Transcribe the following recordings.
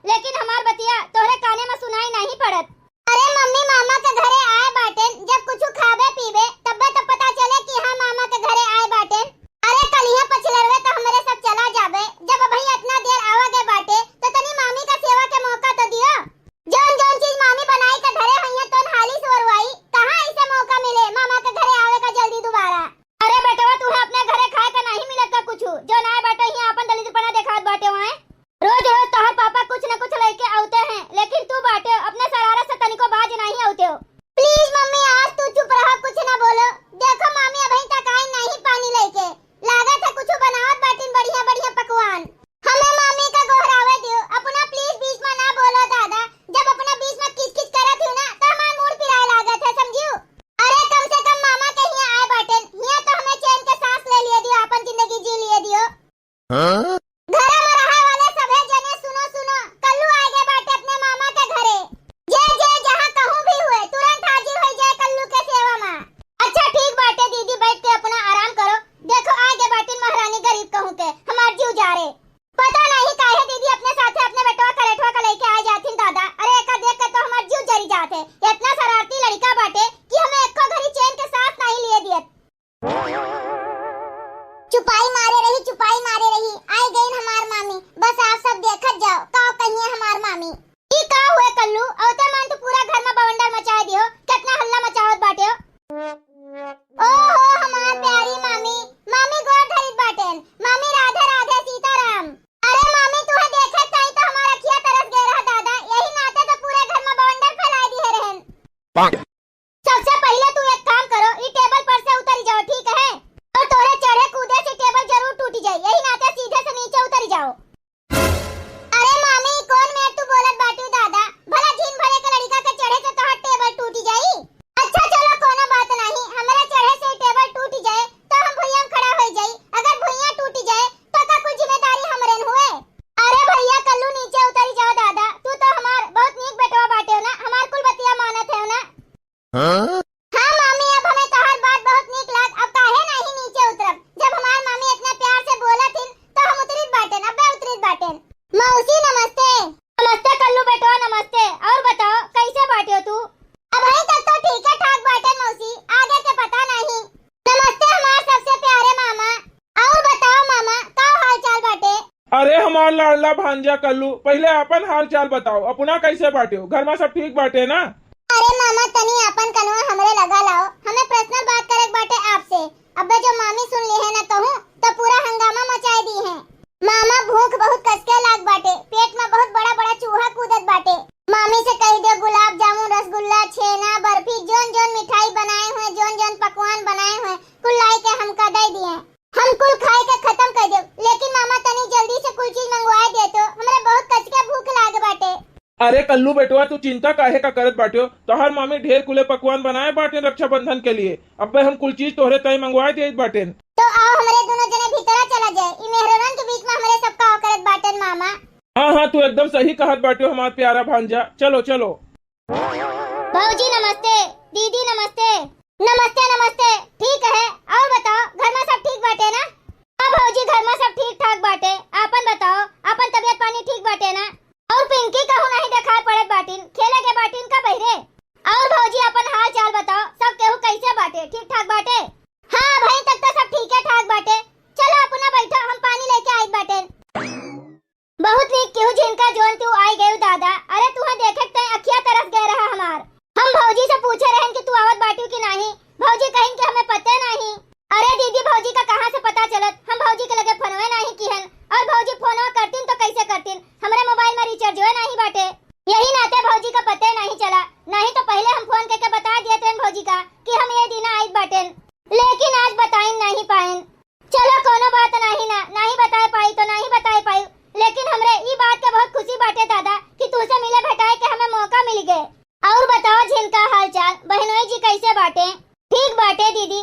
लेकिन हमार बतिया तोहरे काने में सुनाई नहीं पड़त। अरे मम्मी मामा के घरे आए बाटे, जब कुछ खाबे पीबे तब पता चले कि हाँ मामा के घरे आए बाटे। अरे कलिया पछलरवे तो हमरे सब चला जाबे, जब भाई इतना देर आवागे बाटे तो तनी मामी का सेवा के मौका तो दियो। जौन जौन चीज मामी बनाई के घरे हइया तो हाली सोरवाई, कहां ऐसे मौका मिले मामा के घरे आवे का जल्दी दोबारा। अरे बेटवा तू अपने घरे खाए का नहीं मिलत का कुछ, जो ना बाटे ही अपन दलितपना देखात बाटे वहां। रोज रोज तोहर पापा कुछ न कुछ लेके आते हैं, लेकिन तू बाटे अपने शरारत से तनिको बाज नहीं आते हो। प्लीज मम्मी आज तू चुप रह, कुछ न बोलो। देखो मामी अभी तक आई नहीं पानी लेके, लागत है कुछ बनावत बाटिन बढ़िया बढ़िया पकवान। हमें मामी का गोहरावे दियो, अपना प्लीज बीच में ना बोलो दादा। जब अपना बीच में किच किच करत हो ना तो हमार मूड पिराए लागत है, समझियो। अरे कम से कम मामा के हिया आए बाटिन, हिया तो हमें चैन के सांस ले लिए दियो, अपन जिंदगी जी लिए दियो। हां घर में रहा वाले सभे जने सुनो सुनो, कल्लू आगे बाटे अपने मामा के घरे। जे जे जहां कहूं भी हुए तुरंत हाजिर हो जाए कल्लू के सेवा में। अच्छा ठीक बाटे दीदी, बैठ के अपना आराम करो। देखो आगे बाटे महारानी गरीब कहूं के हमार जीव जा रे। पता नहीं काहे दीदी अपने साथे अपने बेटवा कलेठवा का लेके आ जाथिन दादा। अरे एका देख के तो हमार जीव जरी जाते, इतना शरारती लड़का बाटे कि हमें एको घड़ी चैन के सांस नहीं लिए दियत। चुपाई मारे रही, आई गई हमार मामी। बस आप सब देखत जाओ का कहिए हमार मामी। ई का हुए कल्लू, औते मन तो पूरा घर में बवंडर मचाए दियो, कितना हल्ला मचावत बाटे हो। ओहो हमार प्यारी मामी, मामी गोर धरित बाटेन, मामी राधे राधे सीताराम। अरे मामी तुहे देखत ताई तो हमार अखिया तरस गए रहा दादा, यही नाते तो पूरे घर में बवंडर फैला दिए रहन। सबसे पहले तू एक काम करो, ई टेबल पर से उतर जाओ ठीक है, और तोरे चढ़े कूदे से टेबल जरूर टूट जाए, यही नाते सीधे से नीचे उतर जाओ। अरे मामी कौन मैं तू बोलत बाटू दादा, भला झीन भरे के लड़का के चढ़े से तोहर टेबल टूट जाई। अच्छा चलो कोनो बात नहीं, हमरे चढ़े से टेबल टूट जाए तो हम भुइयां खड़ा हो जाई, अगर भुइयां टूट जाए तो का कोई जिम्मेदारी हमरेन हुए। अरे भैया कल्लू नीचे उतर जाओ दादा, तू तो हमार बहुत नीक बेटवा बाटे हो ना, हमार कुल बतिया मानत है ना। हां मामी अब हमें तोहर बात बहुत नीक लाग, अब काहे नहीं नीचे उतरब। जब हमार मामी इतना प्यार से बोलत हिन तो हम उतरित बाटेन, अब उतरित बाटेन। मौसी नमस्ते। नमस्ते कल्लू बेटवा नमस्ते, और बताओ कैसे बाटे हो तू। अभी तक तो ठीक है ठाक बाटे मौसी, आगे के पता नहीं। नमस्ते हमार सबसे प्यारे मामा, और बताओ मामा का हाल चाल बाटे। अरे हमार लाडला भांजा कल्लू, पहले अपन हाल चाल बताओ, अपना कैसे बाटे हो, घर में सब ठीक बाटे ना। अरे मामा तनी अपन कनवा हमरे लगा लाओ, हमें पर्सनल बात करे बाटे आपसे। अबे जो मामी सुन ली है ना कहूं तो पूरा हंगामा मचाए दी है। मामा भूख बहुत कसके लाग बाटे, पेट में बहुत बड़ा बड़ा चूहा कूदत बाटे। मामी से कह दो गुलाब जामुन रसगुल्ला छेना बर्फी जोन जोन मिठाई बनाए हुए, जोन जोन पकवान बनाए हुए कुल लाई के हमका दे दिए, हम कुल खाए के खत्म कर दो। लेकिन मामा तनी जल्दी से कुछ चीज मंगवाए दे तो, हमरे बहुत कसके भूख लाग बाटे। अरे कल्लू बेटवा तू चिंता काहे का करत बाटे हो, तोहर मामी ढेर कुले पकवान बनाए बाटे रक्षाबंधन के लिए, अबे हम कुल चीज तोहरे तय मंगवाए दे बाटे। तो आओ हमरे दोनों जने भीतर चला जाए, ई मेहरबान के बीच में हमरे सबका करत बाटन मामा। हाँ तू एकदम सही कहत बाटे हो हमार प्यारा भांजा, चलो चलो। भाऊजी नमस्ते, दीदी नमस्ते। नमस्ते नमस्ते, ठीक है और बताओ घर में सब ठीक बाटे ना। हाँ भाऊजी घर में सब ठीक ठाक बाटे, आपन बताओ अपन तबियत पानी ठीक बाटे ना। और पिंकी कहूं नहीं देखा पड़त बाटिन, खेले के बाटिन का बहरे। और भाऊजी अपन हाल चाल बताओ, सब केहू कैसे बाटे, ठीक ठाक बाटे। हाँ भाई तक तो सब ठीक है ठाक बाटे, चलो अपना बैठो हम पानी लेके आई बाटे। बहुत नीक केहू जिनका जोन तू आई गयो दादा। अरे तुहे देखे तय अखिया तरस गए रहा हमार। हम भौजी से पूछे रहन कि तू आवत बाटू की नहीं, भौजी कहिन कि हमें पता नहीं। अरे दीदी भौजी का कहां से पता चलत, हम भौजी के लगे फोनवे नहीं किहन, और भौजी फोनवा करतीन तो कैसे करतीन, हमरे मोबाइल में रिचार्ज नहीं बाटे, यही नाते भौजी का पता नहीं चला। नहीं तो पहले हम फोन करके बता दिए थे भौजी का कि हम ये दिन आई बाटे, लेकिन आज बताइन नहीं पाइन। चलो कोनो बात नहीं ना, नहीं बता पाई तो नहीं बता पाई, लेकिन हमरे ई बात के बहुत खुशी बाटे दादा कि तुझसे मिले भेटाए के हमें मौका मिल गए। और बताओ जिनका हाल चाल बहनोई जी कैसे बाटे। ठीक बाटे दीदी,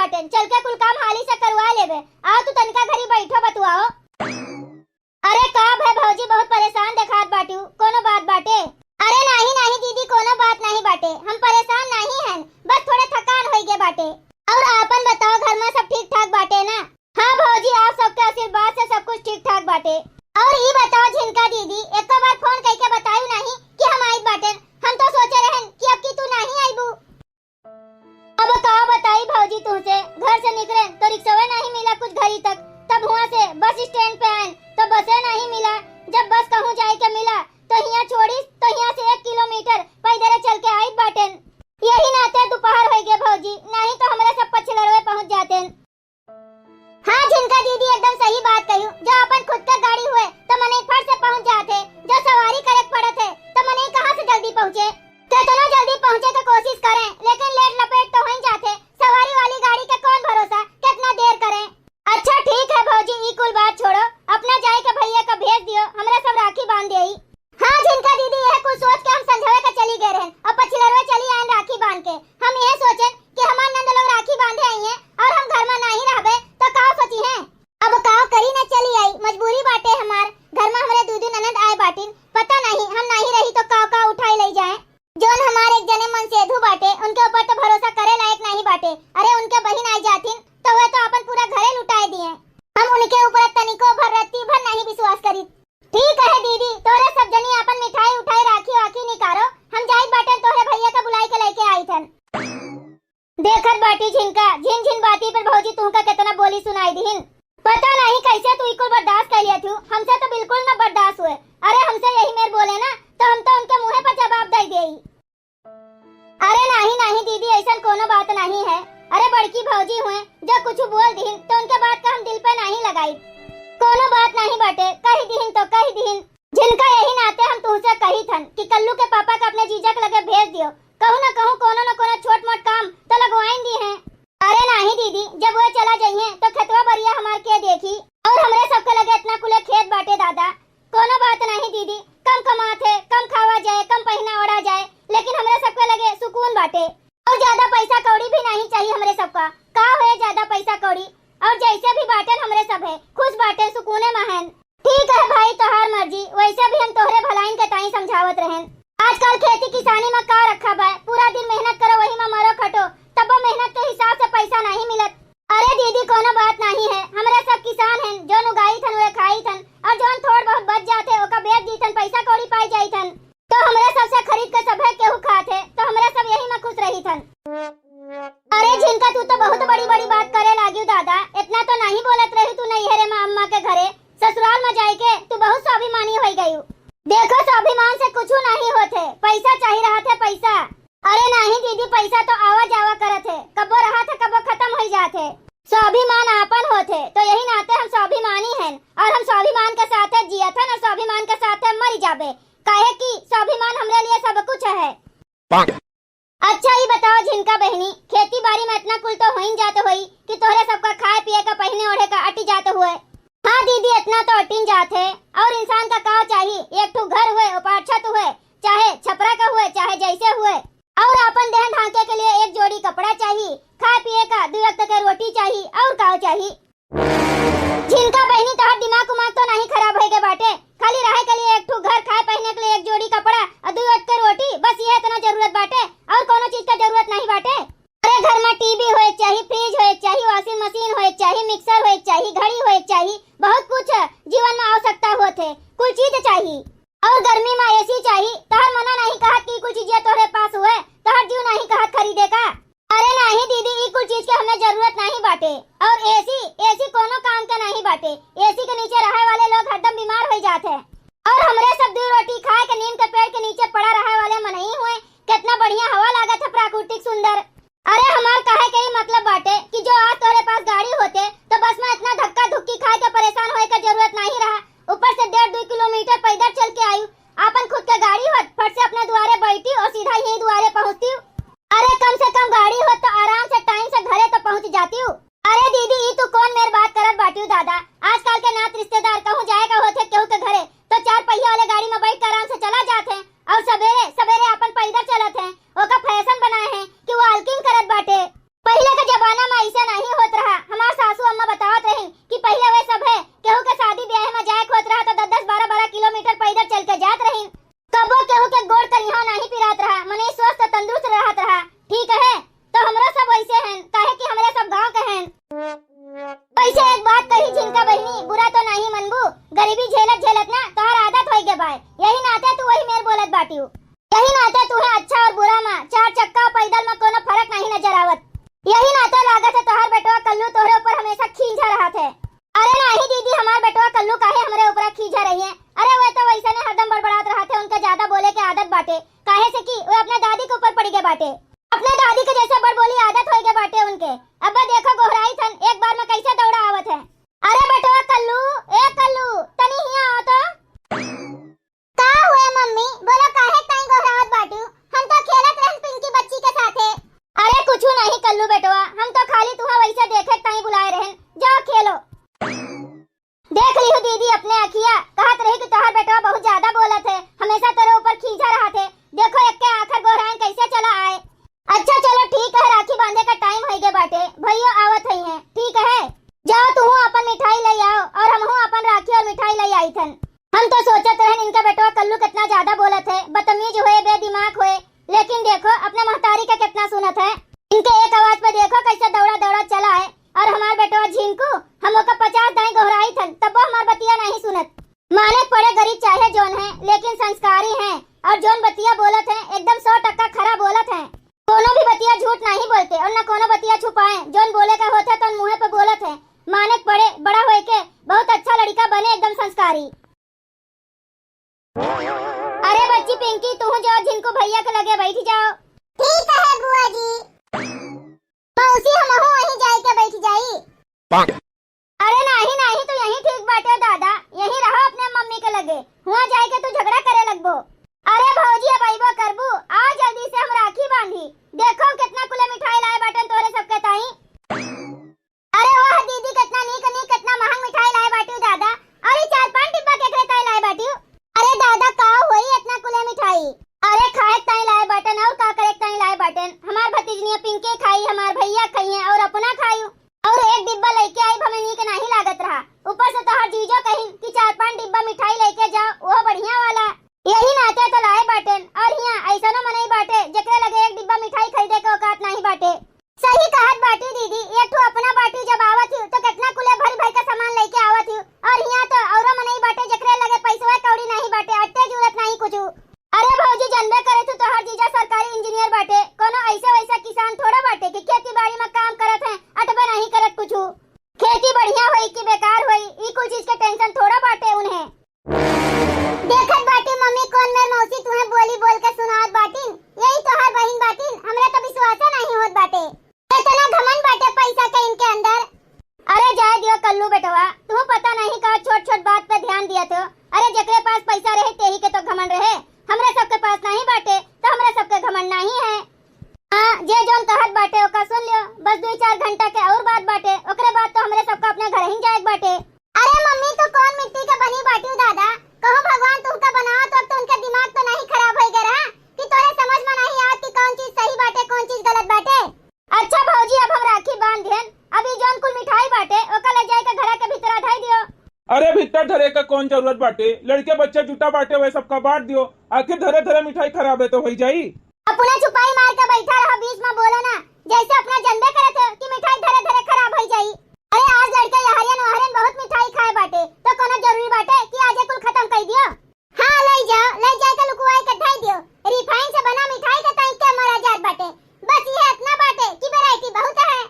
बाटे, चल के कुल काम हाली से करवा लेबे। आओ तू तनका घरी बैठो बतुआओ। अरे का भाई भौजी बहुत परेशान देखात बाटू, कोनो बात बाटे? अरे नहीं नहीं दीदी कोनो बात नहीं बाटे, हम परेशान नहीं हैं, बस थोड़े थकान हो गए बाटे। और आपन बताओ घर में सब ठीक ठाक बाटे ना? हाँ भौजी आप सबके आशीर्वाद से सब कुछ ठीक ठाक बाटे। और ये बताओ झिनका दीदी एक बार फोन करके बतायू नहीं कि हम आई बाटे? हम तो सोचे रहन कि अब की तू नहीं आईबू। अब का बताई भौजी तुझसे, घर से निकले तो रिक्शा नहीं मिला कुछ घरी तक, तब वहाँ से बस स्टैंड पे आए तो बसे नहीं मिला, जब बस कहूँ जाए के मिला तो यहाँ छोड़ी तो यहाँ से 1 किलोमीटर पैदल चल के आई बाटे। यही नाते दोपहर हो गए भौजी, नहीं तो हमारे सब पछलरवे पहुँच जाते। हाँ झिनका दीदी एकदम सही बात कही, जो अपन खुद का गाड़ी हुए तो मने फट से पहुँच जाते, जो सवारी करे पड़े थे तो मने कहाँ से जल्दी पहुँचे। कितना जल्दी पहुँचे की कोशिश करें लेकिन लेट लपेट तो वहीं जाते, सवारी वाली गाड़ी का कौन भरोसा कितना देर करें। अच्छा ठीक है भौजी ई कुल बात छोड़ो, अपना जाए के भैया का भेज दियो, हमरा सब राखी बांध देई। हाँ झिनका दीदी यह कुछ सोच के हम संझवे का चली गए रहन और पछिलरवे चली आए राखी बांध के। हम यह सोचें कि हमार नंद लोग राखी बांधे आई हैं और हम घर में नहीं रहबे तो का सोची हैं। अब का करी न चली आई, मजबूरी बाटे हमार, घर में हमारे दू ननद आए बाटिन, पता नहीं हम नहीं रही तो का उठाई ले जाए। जोन हमारे एक जने मन सेधु बाटे उनके ऊपर तो भरोसा करे लायक नहीं बाटे। अरे उनके बहन आई जातिन तो वह तो अपन पूरा घरे लुटाए दिए, हम उनके ऊपर तनिको भर रत्ती भर नहीं विश्वास करी। ठीक है दीदी तोरे सब जनी अपन मिठाई उठाई राखी वाखी निकारो, हम जाई बाटे तोरे भैया का बुलाई के लेके आई थन। देखत बाटी झिनका झिन झिन बाती पर भौजी तुमका कितना बोली सुनाई दीन, पता नहीं कैसे तू इको बर्दाश्त कर लिया थू, हमसे तो बिल्कुल न बर्दाश्त हुए। अरे हमसे यही मेर बोले ना तो हम तो उनके मुँह पर जवाब दे देई। अरे नहीं नहीं दीदी ऐसा कोनो बात नहीं है, अरे बड़की भौजी हुए जब कुछ बोल दीन तो उनके बात का हम दिल पे नहीं लगाई, कोनो बात नहीं बाटे, कही दीन तो कही दीन। जिनका यही नाते हम तुमसे कही थन कि कल्लू के पापा का अपने जीजा के लगे भेज दियो, कहूँ न कहूँ कोनो न कोनो छोट मोट काम तो लगवाइन दी हैं। अरे नहीं दीदी जब वो चला जाइए तो खेतवा बरिया हमार के देखी और हमरे सबके लगे इतना कुले खेत बाटे दादा, कोनो बात नहीं दीदी, कम कमाते कम खावा जाए कम पहना ओढ़ा जाए, लेकिन हमरे सबके लगे सुकून बाटे और ज्यादा पैसा कौड़ी भी नहीं चाहिए हमरे सबका, का है ज्यादा पैसा कौड़ी, और जैसे भी बाटे हमरे सब है खुश बाटे सुकूने महन। ठीक है भाई तोहार मर्जी, वैसे भी हम तोहरे भलाइन के ताई समझावत रहन। आजकल खेती किसानी में का रखा बा, पूरा दिन मेहनत करो वही में मरो खटो, तब वो मेहनत के हिसाब से पैसा नहीं मिलत। अरे दीदी कोनो बात नहीं है, हमरे सब किसान हैं, जोन उगाई थन वे खाई थन और जोन थोड़ बहुत बच जाते ओका बेच दी थन, पैसा कौड़ी पाई जाई थन, तो हमरे सबसे खरीद के सब है केहू खाते, तो हमरे सब यही में खुश रही थन। अरे झिनका तू तो बहुत बड़ी बड़ी बात करे लागी दादा, इतना तो नहीं बोलत रही तू नहीं है अम्मा के घरे, ससुराल में जाए के तू बहुत स्वाभिमानी हो गई। देखो स्वाभिमान से कुछ नहीं होते, पैसा चाहिए रहा थे पैसा। अरे नहीं दीदी पैसा तो आवा जावा करत है, कबो रहा थे कबो खत्म हो जाते, स्वाभिमान आपन होते, तो यही नाते हम स्वाभिमानी हैं और हम स्वाभिमान के साथ जिया था न स्वाभिमान के साथ मर जाबे, काहे कि स्वाभिमान हमरे लिए सब कुछ है। अच्छा ही बताओ झिनका बहनी, खेती बाड़ी में इतना कुल तो हो ही जाते हुई कि तोहरे सबका खाए पिए का पहने ओढ़े का अटी जाते हुए। हाँ दीदी इतना तो अटिन जाते, और इंसान का का चाहिए, एक ठो घर हुए ऊपर छत हुए, चाहे छपरा का हुए चाहे जैसे हुए, और अपन देह ढांके के लिए एक जोड़ी कपड़ा चाहिए, खाए पिए का 2 वक्त का रोटी चाहिए, और का चाहिए। झिनका बहनी तोहर दिमाग उमाग तो नहीं खराब हो गए बाटे, खाली रहे के लिए एक ठो घर खाए पहने के लिए एक जोड़ी कपड़ा और 2 वक्त का रोटी, बस ये इतना जरूरत बाटे और कोनो चीज का जरूरत नहीं बाटे। अरे घर में टीवी होए चाहिए, फ्रिज होए चाहिए, वॉशिंग मशीन होए चाहिए, मिक्सर होए चाहिए, घड़ी होए चाहिए, बहुत कुछ जीवन में आवश्यकता होते, कुल चीज चाहिए। और गर्मी में एसी चाहिए, तोहर मना नहीं कहा कि कुछ चीजें तोहरे पास हुए, तोहर जीव नहीं कहा खरीदे का। अरे नहीं दीदी ये कुछ चीज के हमें जरूरत नहीं बाटे, और एसी कोनो काम के नहीं बाटे, एसी के नीचे रहे वाले लोग हरदम बीमार हो जाते हैं, और हमरे सब 2 रोटी खाए के नीम के पेड़ के नीचे पड़ा रहे वाले मन नहीं हुए, कितना बढ़िया हवा लागत है प्राकृतिक सुंदर। अरे हमार कहे के ही मतलब बाटे कि जो आज तोरे पास गाड़ी होते तो बस में इतना धक्का धुक्की खाए के परेशान होए का जरूरत नहीं रहा, ऊपर से 1.5-2 किलोमीटर पैदल चल के आई, अपन खुद के गाड़ी होत फट से अपने द्वारे बैठी और सीधा यही द्वारे पहुंचती। अरे कम से कम गाड़ी हो तो आराम से टाइम से घरे तो पहुंच जाती हूँ। अरे दीदी ये तू कौन मेरी बात करत बाटी हूँ दादा, आजकल के नात रिश्तेदार कहूँ जाएगा होते केहू के घरे तो 4 पहिया वाले गाड़ी में बैठ कर आराम से चला जाते हैं, और सवेरे सवेरे अपन पैदल चलत हैं, ओका फैशन बनाए हैं कि वो वाकिंग करत बाटे। पहले के जमाना में ऐसा नहीं अपने अखिया कहत रही कि तोहर बेटवा बहुत ज्यादा बोलत है, हमेशा तेरे ऊपर खींचा रहा थे। देखो एक के आखिर गोहरान कैसे चला आए। अच्छा चलो ठीक है, राखी बांधे का टाइम हो गया बाटे, भैया आवत ही हैं, ठीक है। जाओ तू अपन मिठाई ले आओ और हम अपन राखी और मिठाई ले आई थन। हम तो सोचत रहन इनका बेटवा कल्लू कितना ज्यादा बोलत है, बदतमीज हुए, बेदिमाग हुए, लेकिन देखो अपने महतारी का कितना सुनत है। इनके एक आवाज पे देखो कैसे दौड़ा दौड़ा चला है। और हमार बेटवा झिनकू हम का 50 दाई गोहराई थन, तब हमार बतिया नहीं सुनत। माने पड़े गरीब चाहे जोन है, लेकिन संस्कारी हैं और जोन बतिया बोलत है एकदम 100% खरा बोलत है। कोनो भी बतिया झूठ नहीं बोलते और न कोनो बतिया छुपाए, जोन बोले का होता तो मुंह पे बोलत है। माने पड़े बड़ा होए के बहुत अच्छा लड़का बने, एकदम संस्कारी। अरे बच्ची पिंकी तू जाओ झिनकू भैया के लगे बैठ जाओ। ठीक है बुआ जी। मौसी हम वहीं जाए के बैठ जाई। अरे नहीं नहीं तू यहीं ठीक बाटे दादा, यहीं रहो अपने मम्मी के लगे, वहाँ जाए के तू झगड़ा करे लगबो। अरे भौजी अब आइबो करबू, आओ जल्दी से हम राखी बांधी। देखो कितना कुले मिठाई लाए बाटन तोरे सबके ताई। अरे वाह दीदी कितना नीक नीक कितना महंग मिठाई लाए बाटू दादा। अरे 4-5 डिब्बा केकरे ताई लाए बाटू। अरे दादा का होई इतना कुले मिठाई? अरे खाए ताई लाए बाटन और का करे ताई लाए बाटन। हमार भतीजनिया पिंके खाई, हमार भैया खाई और अपना खायू और एक डिब्बा लेके आई, हमें नीक नहीं लागत रहा। ऊपर से तोहर जीजो कहीं कि 4-5 डिब्बा मिठाई लेके जाओ, वो बढ़िया वाला। यही नाते तो लाए बाटन और यहाँ ऐसा न मनई बाटे जकरे लगे एक डिब्बा मिठाई खरीदे के औकात नहीं बाटे। सही कहत बाटी दीदी, एक ठो अपना बाटी जब आवत ही तो कितना कुले भर भर का सामान लेके आवत ही और यहाँ तो औरो मनई बाटे जकरे लगे पैसा कौड़ी नहीं बाटे, अट्टे जरूरत नहीं कुछ। अरे भौजी जानबे करे तू तोहर जीजा सरकारी इंजीनियर बाटे, कोनो ऐसा वैसा किसान थोड़ा बाटे कि खेती बाड़ी में काम करत है अटबे नहीं करत कुछ। खेती बढ़िया होई कि बेकार होई ई कुछ चीज के टेंशन थोड़ा बाटे उन्हें। देखत बाटी मम्मी कौन मेर मौसी तुम्हें बोली बोल के सुनावत बाटिन, यही तोहर बहिन बाटिन, हमरा तो विश्वास नहीं होत बाटे। इतना घमंड बाटे पैसा के इनके अंदर। अरे जाए दियो कल्लू बेटवा, तू पता नहीं का छोट छोट बात पे ध्यान दिया तो। अरे जकरे पास पैसा रहे तेही के तो घमंड रहे, हमरे सबके पास नहीं बाटे तो हमरे सबके घमंड नहीं है। हाँ जे जोन कहत बाटे ओका सुन लियो, बस 2-4 घंटा के और बात बाटे, ओकरे बाद तो हमरे सबका अपने घर ही जाए बाटे। अरे मम्मी तो कौन मिट्टी के बनी बाटी दादा, कहो भगवान तुमका बनाओ तो अब तो उनका दिमाग तो नहीं खराब हो गया कि तोरे समझ में नहीं आत कि कौन चीज सही बाटे कौन चीज गलत बाटे। अच्छा भौजी अब हम राखी बांध देन, अभी जोन कुल मिठाई बाटे ओका ले जाए के घर के भीतर धई दियो। अरे भीतर धरे का कौन जरूरत बाटे, लड़के बच्चे जुटा बाटे वह सबका बांट दियो, आखिर धरे धरे मिठाई खराब है तो हो जाई। अपना छुपाई मार के बैठा रहो, बीच में बोलो ना, जैसे अपना जनबे करे थे कि मिठाई धरे धरे खराब हो जाई। अरे आज लड़के यहरियन वहरियन बहुत मिठाई खाए बाटे तो कोनो जरूरी बाटे कि आज कुल खत्म कर दियो। हाँ ले जाए के लुकवाई के धई दियो, रिफाइन से बना मिठाई के ताई के मरा जात बाटे, बस ये इतना बाटे कि वैरायटी बहुत है।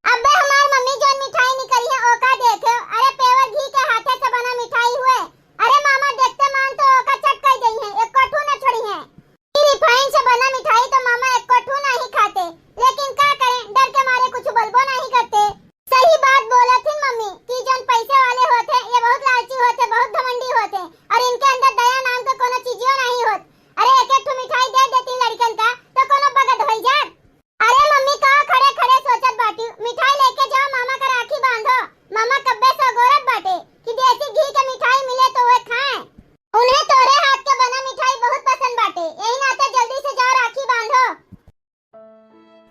अबे हमार मम्मी जोन मिठाई निकली है ओका देखो, अरे पेवर घी के हाथे से बना मिठाई हुए। अरे मामा देखते मान तो ओका चट कर गई है, एक कठू न छोड़ी है। रिफाइन से बना मिठाई तो मामा एक कठू नहीं खाते, लेकिन क्या करें डर के मारे कुछ बोलबो नहीं करते। सही बात बोला थी मम्मी कि जोन पैसे वाले होते ये बहुत लालची होते, बहुत घमंडी होते और इनके अंदर दया नाम का कोनो चीजियो नहीं होत। अरे एक एक मिठाई दे देती लड़कन का तो कोनो बगत हो जात। अरे मम्मी कहाँ खड़े खड़े सोचत बाटी, मिठाई लेके जाओ मामा का राखी बांधो। मामा कब्बे से गोरत बाटे कि देसी घी के मिठाई मिले तो वो खाएं, उन्हें तोरे हाथ के बना मिठाई बहुत पसंद बाटे, यही नाते जल्दी से जाओ राखी बांधो।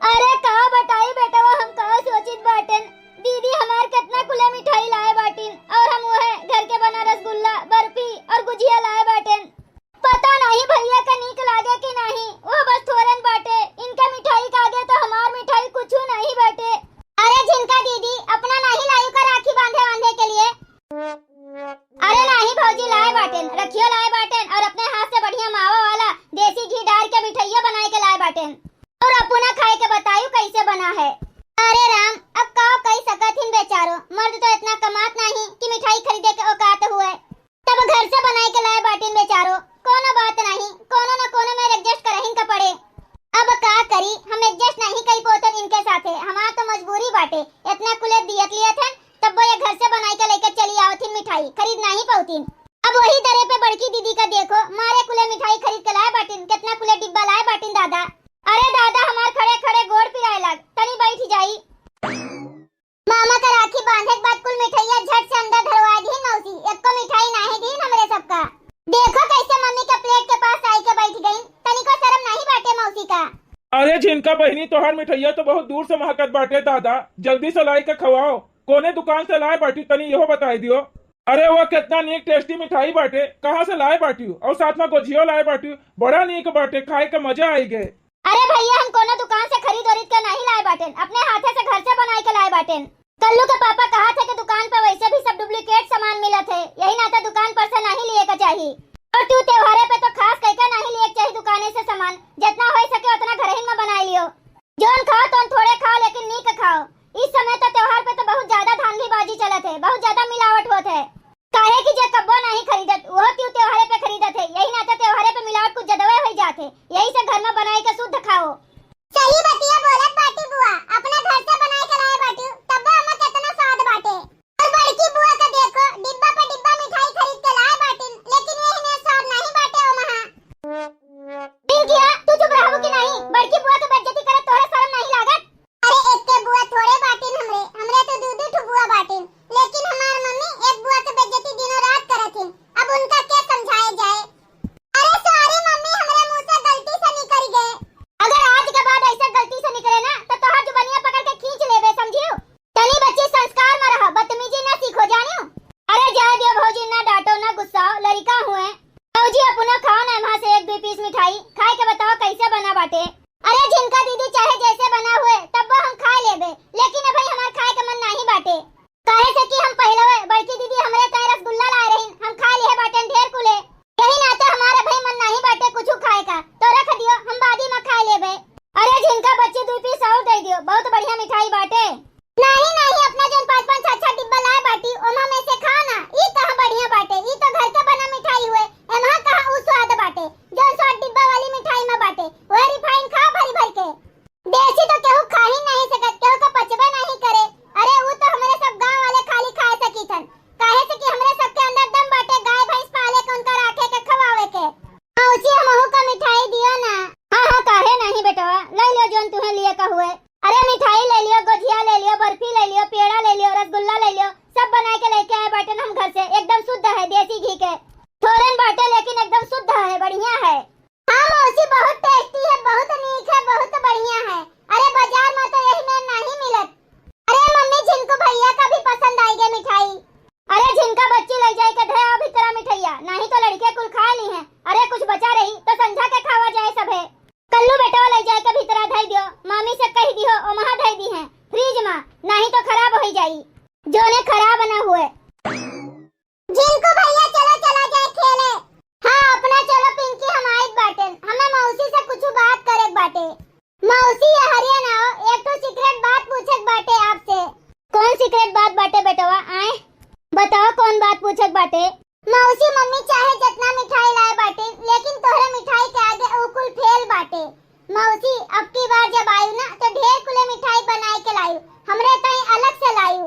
अरे कहाँ बताई बेटा वो हम कहाँ सोचित बाटन, दीदी हमार कितना कुले मिठाई लाए बाटिन और हम वो है घर के बना रसगुल्ला बर्फी और गुजिया लाए बाटन। पता नहीं भैया का नीक लागे कि नहीं, वो बस थोरन बाटे, इनका मिठाई कागे तो हमार मिठाई कुछ नहीं बाटे। अरे झिनका दीदी अपना नहीं लायू का राखी बांधे के लिए। अरे नहीं भौजी लाए बाटन, रखियो लाए बाटन और अपने हाथ से बढ़िया मावा वाला देसी घी डाल के मिठाइया बनाए के लाए बाटन और अपना खाए के बतायू कैसे बना है। अरे राम अब का कई सकत हिन बेचारो, मर्द तो इतना कमात नहीं कि मिठाई खरीदे के औकात हुए, तब घर से बनाए के लाए बाटिन बेचारो। कोनो बात नहीं, कोनो न कोनो में एडजस्ट करहिन का पड़े। अब का करी, हम एडजस्ट नहीं कई पोतन इनके साथे, हमार तो मजबूरी बाटे, इतना कुले दियत लिया था तब वो ये घर से बनाए के लेके चली आवथिन, मिठाई खरीद नहीं पाउतीन। अब वही दरे पे बड़की दीदी का देखो मारे कुले मिठाई खरीद के लाए बाटिन, कितना कुले डिब्बा लाए बाटिन दादा। अरे दादा हमार खड़े खड़े गोड़ पिराए लग, तनी बैठ जाई। मामा का राखी बांधे के बाद कुल मिठाइया झट से अंदर धरवा दी मौसी, एक को मिठाई नहीं दी हमरे सबका। देखो कैसे मम्मी के प्लेट के पास आई के बैठ गई, तनिको शर्म नहीं बाटे मौसी का। अरे झिनका बहनी, तोहार मिठाइया तो बहुत दूर से महकत बाटे दादा, जल्दी से लाई के खवाओ। कोने दुकान से लाए बाटी तनी यहो बताई दियो। अरे वो कितना नीक टेस्टी मिठाई बाटे, कहाँ से लाए बाटी और साथ में गोझियो लाए बाटी, बड़ा नीक बाटे, खाए के मजा आई गए। अरे भैया हम कोनो दुकान से खरीद के नहीं लाए बाटेन, अपने हाथे से घर से बनाई के लाए बाटेन। कल्लू के पापा कहा थे कि दुकान पर वैसे भी सब डुप्लीकेट सामान मिला थे, यही नाते दुकान पर से नहीं लिए का चाहिए। और तू त्योहारे पे तो खास कह नहीं लिए चाहिए दुकाने से सामान, जितना हो सके उतना घर ही में बना लियो। जोन खाओ तो थोड़े खाओ लेकिन नीक खाओ। इस समय तो त्योहार पे तो बहुत ज्यादा धांधलीबाजी चलत है, बहुत ज्यादा मिलावट होत है। काहे कि जे कब्बो नहीं खरीदत वो क्यों त्योहारे पे खरीदत है, यही नाते त्योहारे पे मिलावट कुछ ज्यादा हो जाते, यही से घर में बनाई के शुद्ध खाओ। सही बतिया बोलत बाटी बुआ, अपने घर से बनाई के लाए बाटी तब हमें कितना स्वाद बाटे। और बड़की बुआ का देखो डिब्बा पे डिब्बा मिठाई खरीद के लाए बाटी, लेकिन यही में स्वाद नहीं बाटे ओ महा। पिंकिया तू चुप रहो कि नहीं, बड़की बुआ के बेइज्जती करे तोरे शर्म नहीं लागत? अरे एक के बुआ थोड़े बाटी हमरे तो दू दू बुआ बाटी, लेकिन हमार मम्मी एक बुआ के बेइज्जती दिनों रात करथिन, अब उनका क्या समझाया जाए। अरे सॉरी मम्मी, हमरे मुंह से गलती से निकल गए। अगर आज के बाद ऐसा गलती से निकले ना तो तोहर जुबानिया पकड़ के खींच लेबे, समझियो? तनी बच्ची संस्कार में रह, बदतमीजी ना सीखो जानियो। अरे जाए दियो भौजी, ना डांटो ना गुस्साओ, लड़का हुए। भौजी अपना खाओ ना वहां से एक दो पीस मिठाई खाए के बताओ कैसे बना बाटे। अरे झिनका दीदी चाहे जैसे बना हुए तब हम खा लेबे, लेकिन अभी हमार खाए के मन नहीं बाटे। काहे से कि हम पहले बड़की दीदी हमरे कहीं रसगुल्ला लाए रही, हम खा लिए बाटे ढेर कुले, यही नाते हमारे भाई मन नहीं बाटे कुछ खाए का, तो रख दियो हम बादी में खा लेबे। अरे झिनका बच्ची 2 पीस और दे दियो, बहुत बढ़िया मिठाई बाटे। नहीं नहीं, अपना जन 5-5 6-6 डिब्बा लाए बाटी ओमा में से खाना, ई कहां बढ़िया बाटे, ई तो घर का बना मिठाई हुए, एमा कहां उ स्वाद बाटे जो स्वाद डिब्बा वाली मिठाई में बाटे। वो रिफाइन खा भरी भर के, देसी तो केहू खा ही नहीं सकत, केहू का पचबे नहीं करे। अरे वो तो हमारे सब गांव वाले खाली खाए सकीथन, काहे से कि हमरे सबके अंदर दम बाटे गाय भैंस पाले के उनका राखे के खवावे के। उसी हमहू का मिठाई दियो ना। हां हां काहे नहीं बेटवा, ले लियो जोन तुम्हें लिए का हुए। अरे मिठाई ले लियो, गुजिया ले लियो, बर्फी ले लियो, पेड़ा ले लियो, रसगुल्ला ले लियो, सब बना के लेके आए बाटे हम घर से, एकदम शुद्ध है, देसी घी के थोरन बाटे, लेकिन एकदम शुद्ध है, बढ़िया है। हां मौसी बहुत टेस्टी है, बहुत नीक है, बहुत बढ़िया है। अरे बाजार में तो यही में नहीं मिलत। अरे मम्मी झिनको भैया का भी पसंद आई गई मिठाई। अरे झिनका बच्ची ले जाए के धे अभी तेरा मिठाइया, नहीं तो लड़के कुल खा ली हैं। अरे कुछ बचा रही तो संझा के खावा जाए सबे। कल्लू बेटा ले जाए के भीतरा धई दियो, मामी से कह दियो ओ महा धई दी है फ्रिज में, नहीं तो खराब हो जाई, जोने खराब ना हुए। झिनको भैया चलो चला जाए खेले। हां अपना चलो पिंकी, हम आइल बाटे, हमें मौसी से कुछ बात करे बाटे। मौसी हरिया ना हो, एक तो सीक्रेट बात पूछक बाटे आपसे। कौन सीक्रेट बात बाटे बेटवा, आए बताओ कौन बात पूछक बाटे। मौसी मम्मी चाहे जितना मिठाई लाए बाटे, लेकिन तोहरे मिठाई के आगे उकुल फेल बाटे। मौसी अब की बार जब आयु ना तो ढेर कुले मिठाई बनाए के लायु, हमरे कहीं अलग से लायु,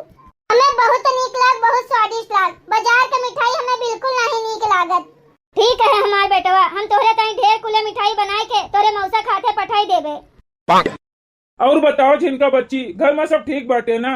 हमें बहुत नीक लाग, बहुत स्वादिष्ट लाग, बाजार के मिठाई हमें बिल्कुल नहीं नीक लागत। ठीक है हमार बेटवा, हम तोहरे कहीं ढेर कुले मिठाई बनाए के तोरे मौसा खाते पठाई देबे। और बताओ झिनका बच्ची, घर में सब ठीक बाटे ना?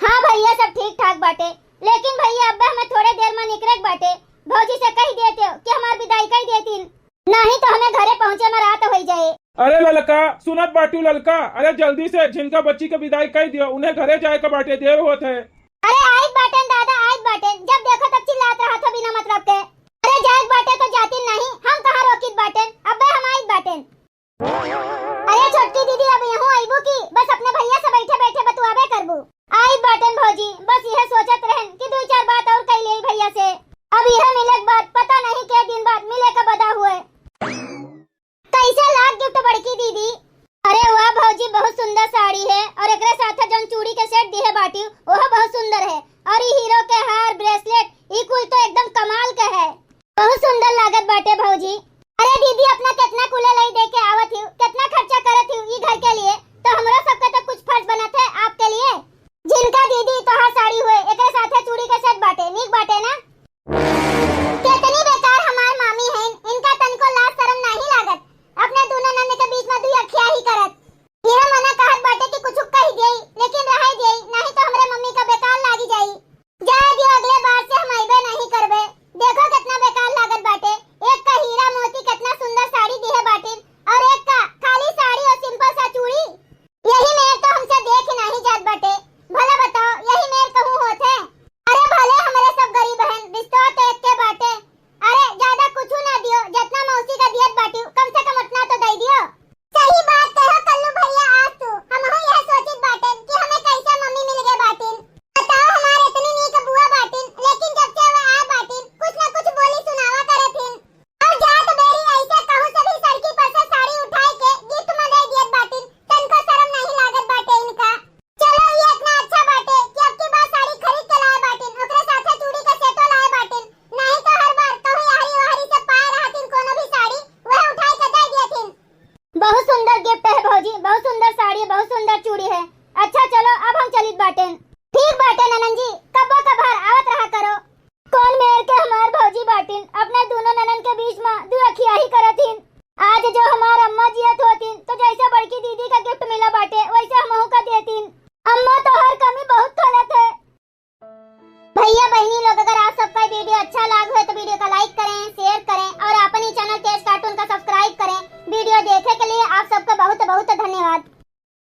हाँ भैया सब ठीक ठाक बाटे, लेकिन भैया अब्बा हमें थोड़े देर में निकलक बाटे, भौजी से कह देते हो कि हमार विदाई कर देतीन, नहीं तो हमें घरे पहुँचे में रात हो जाए। अरे ललका सुनत बाटू ललका, अरे जल्दी से झिनका बच्ची के विदाई कर दियो, उन्हें घरे जाए के बाटे, देर होत है। अरे आइब बाटेन दादा, आइब बाटेन, जब देखो तब चिल्लात रहा था बिना मतलब के। अरे जाइब बाटे तो जाती नहीं, हम कहाँ रोकित बाटेन, अब्बा हम आइब बाटेन। अरे छोटी दीदी अब यहाँ आइबू की बस अपने भैया से बैठे बैठे बतुआबे करबू। आइब बाटेन भौजी, बस यह सोचत रहन कि 2-4 बात और कह ले भैया से, अब यह मिलक बात पता नहीं के दिन बाद मिले का बदा हुए। कैसे लाग गिफ्ट बड़की दीदी? अरे वाह भौजी बहुत सुंदर साड़ी है, और एकरे साथ जौन चूड़ी के सेट दिए बाटी वह बहुत सुंदर है, और ये हीरो के हार ब्रेसलेट ई कुल तो एकदम कमाल के है, बहुत सुंदर लागत बाटे भौजी। अरे दीदी अपना कितना कुले लाई दे के आवत ही, कितना खर्चा करत ही ई घर के लिए, तो हमरा सबका तो कुछ फर्ज बनत है आपके लिए।